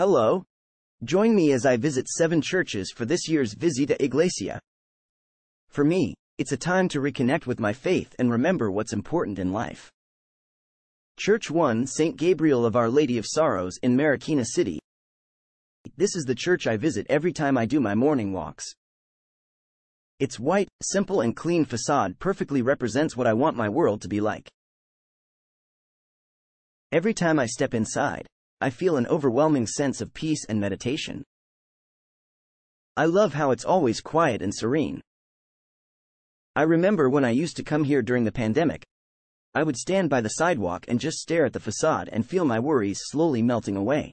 Hello. Join me as I visit 7 churches for this year's Visita Iglesia. For me, it's a time to reconnect with my faith and remember what's important in life. Church 1, St. Gabriel of Our Lady of Sorrows in Marikina City. This is the church I visit every time I do my morning walks. Its white, simple and clean facade perfectly represents what I want my world to be like. Every time I step inside, I feel an overwhelming sense of peace and meditation. I love how it's always quiet and serene. I remember when I used to come here during the pandemic. I would stand by the sidewalk and just stare at the facade and feel my worries slowly melting away.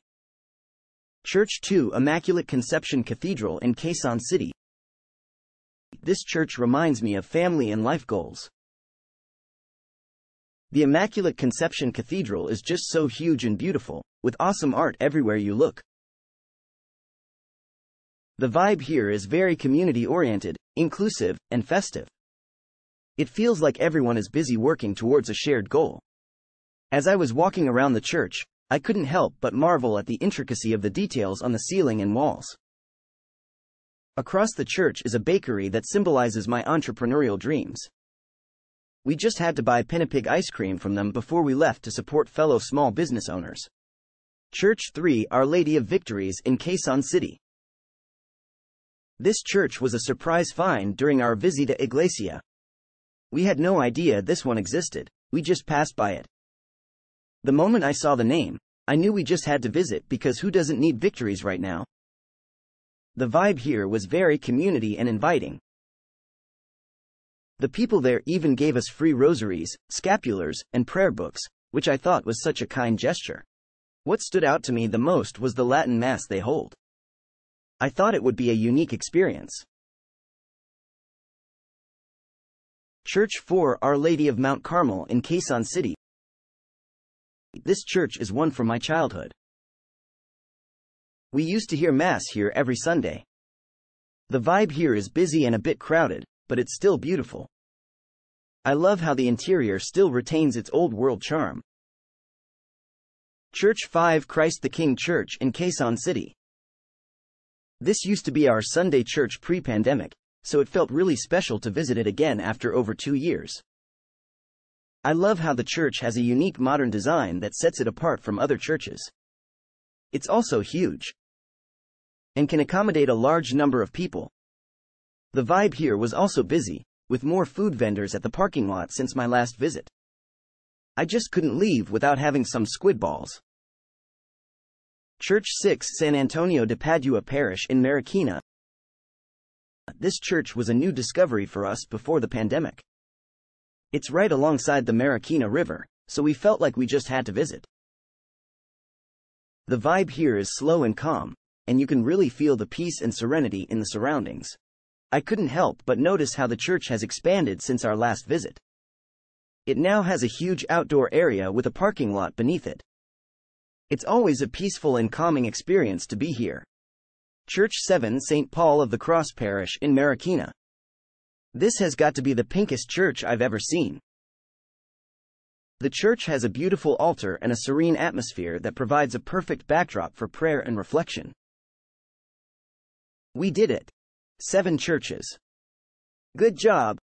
Church 2, Immaculate Conception Cathedral in Quezon City. This church reminds me of family and life goals. The Immaculate Conception Cathedral is just so huge and beautiful, with awesome art everywhere you look. The vibe here is very community-oriented, inclusive, and festive. It feels like everyone is busy working towards a shared goal. As I was walking around the church, I couldn't help but marvel at the intricacy of the details on the ceiling and walls. Across the church is a bakery that symbolizes my entrepreneurial dreams. We just had to buy Pinapig ice cream from them before we left to support fellow small business owners. Church 3, Our Lady of Victories in Quezon City. This church was a surprise find during our Visita Iglesia. We had no idea this one existed, we just passed by it. The moment I saw the name, I knew we just had to visit because who doesn't need victories right now? The vibe here was very community and inviting. The people there even gave us free rosaries, scapulars, and prayer books, which I thought was such a kind gesture. What stood out to me the most was the Latin Mass they hold. I thought it would be a unique experience. Church 4, Our Lady of Mount Carmel in Quezon City. This church is one from my childhood. We used to hear Mass here every Sunday. The vibe here is busy and a bit crowded, but it's still beautiful. I love how the interior still retains its old-world charm. Church 5, Christ the King Church in Quezon City. This used to be our Sunday church pre-pandemic, so it felt really special to visit it again after over 2 years. I love how the church has a unique modern design that sets it apart from other churches. It's also huge and can accommodate a large number of people. The vibe here was also busy, with more food vendors at the parking lot since my last visit. I just couldn't leave without having some squid balls. Church 6, San Antonio de Padua Parish in Marikina. This church was a new discovery for us before the pandemic. It's right alongside the Marikina River, so we felt like we just had to visit. The vibe here is slow and calm, and you can really feel the peace and serenity in the surroundings. I couldn't help but notice how the church has expanded since our last visit. It now has a huge outdoor area with a parking lot beneath it. It's always a peaceful and calming experience to be here. Church 7, St. Paul of the Cross Parish in Marikina. This has got to be the pinkest church I've ever seen. The church has a beautiful altar and a serene atmosphere that provides a perfect backdrop for prayer and reflection. We did it. 7 churches. Good job.